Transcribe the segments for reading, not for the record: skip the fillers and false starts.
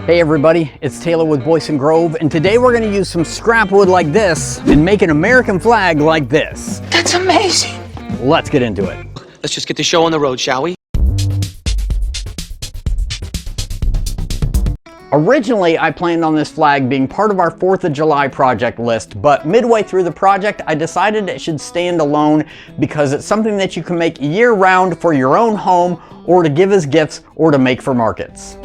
Hey everybody, it's Taylor with Boydston Grove, and today we're going to use some scrap wood like this and make an American flag like this. That's amazing. Let's get into it. Let's just get the show on the road, shall we? Originally, I planned on this flag being part of our 4th of July project list, but midway through the project, I decided it should stand alone because it's something that you can make year-round for your own home, or to give as gifts, or to make for markets.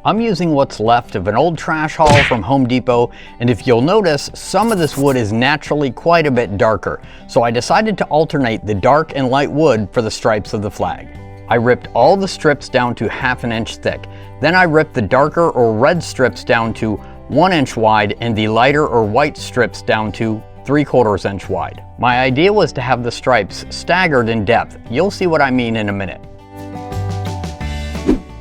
I'm using what's left of an old trash haul from Home Depot, and if you'll notice, some of this wood is naturally quite a bit darker, so I decided to alternate the dark and light wood for the stripes of the flag. I ripped all the strips down to 1/2 inch thick. Then I ripped the darker or red strips down to 1 inch wide and the lighter or white strips down to 3/4 inch wide. My idea was to have the stripes staggered in depth. You'll see what I mean in a minute.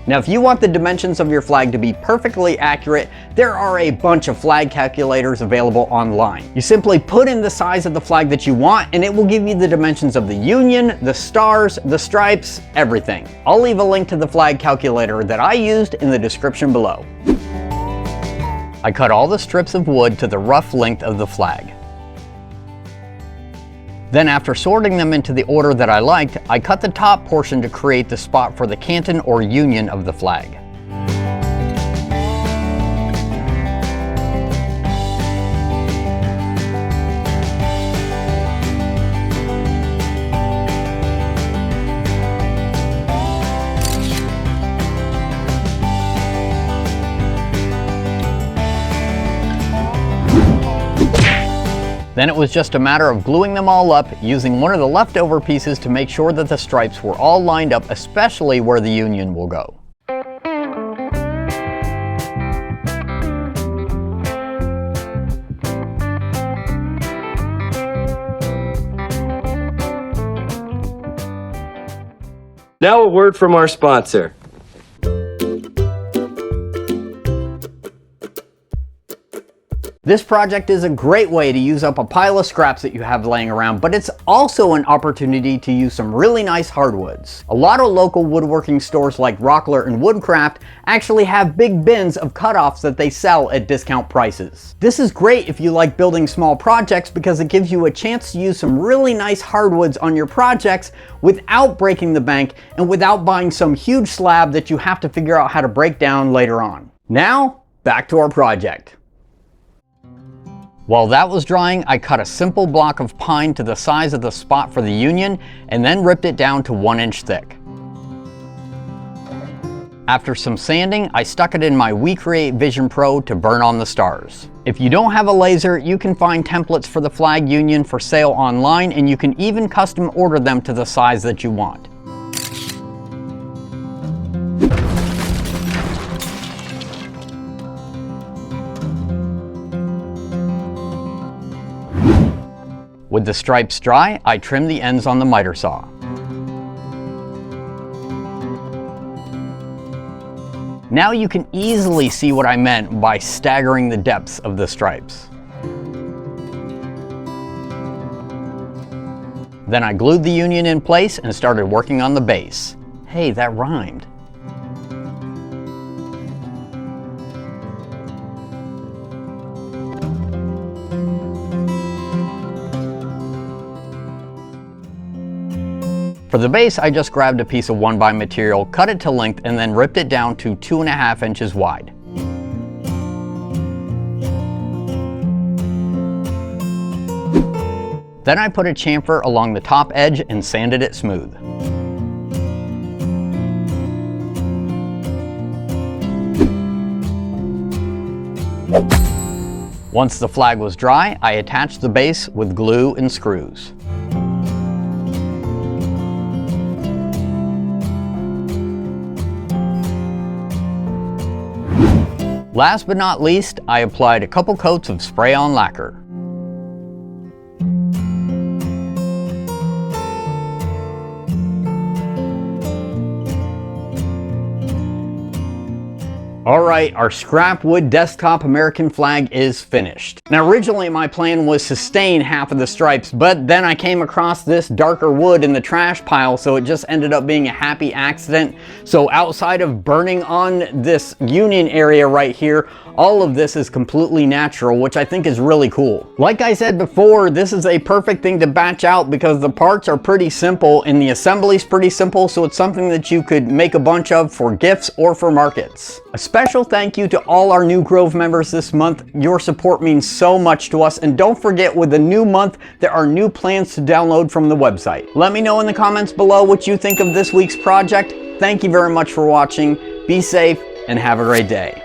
Now, if you want the dimensions of your flag to be perfectly accurate, there are a bunch of flag calculators available online. You simply put in the size of the flag that you want, and it will give you the dimensions of the union, the stars, the stripes, everything. I'll leave a link to the flag calculator that I used in the description below. I cut all the strips of wood to the rough length of the flag. Then after sorting them into the order that I liked, I cut the top portion to create the spot for the canton or union of the flag. Then it was just a matter of gluing them all up, using one of the leftover pieces to make sure that the stripes were all lined up, especially where the union will go. Now a word from our sponsor. This project is a great way to use up a pile of scraps that you have laying around, but it's also an opportunity to use some really nice hardwoods. A lot of local woodworking stores like Rockler and Woodcraft actually have big bins of cutoffs that they sell at discount prices. This is great if you like building small projects because it gives you a chance to use some really nice hardwoods on your projects without breaking the bank and without buying some huge slab that you have to figure out how to break down later on. Now, back to our project. While that was drying, I cut a simple block of pine to the size of the spot for the union and then ripped it down to 1 inch thick. After some sanding, I stuck it in my WeCreate Vision Pro to burn on the stars. If you don't have a laser, you can find templates for the flag union for sale online, and you can even custom order them to the size that you want. With the stripes dry, I trimmed the ends on the miter saw. Now you can easily see what I meant by staggering the depths of the stripes. Then I glued the union in place and started working on the base. Hey, that rhymed. For the base, I just grabbed a piece of 1x material, cut it to length, and then ripped it down to 2.5 inches wide. Then I put a chamfer along the top edge and sanded it smooth. Once the flag was dry, I attached the base with glue and screws. Last but not least, I applied a couple coats of spray-on lacquer. Alright, our scrap wood desktop American flag is finished. Now originally my plan was to stain half of the stripes, but then I came across this darker wood in the trash pile, so it just ended up being a happy accident. So outside of burning on this union area right here, all of this is completely natural, which I think is really cool. Like I said before, this is a perfect thing to batch out because the parts are pretty simple and the assembly is pretty simple, so it's something that you could make a bunch of for gifts or for markets. A special thank you to all our new Grove members this month. Your support means so much to us, and don't forget, with the new month, there are new plans to download from the website. Let me know in the comments below what you think of this week's project. Thank you very much for watching. Be safe and have a great day.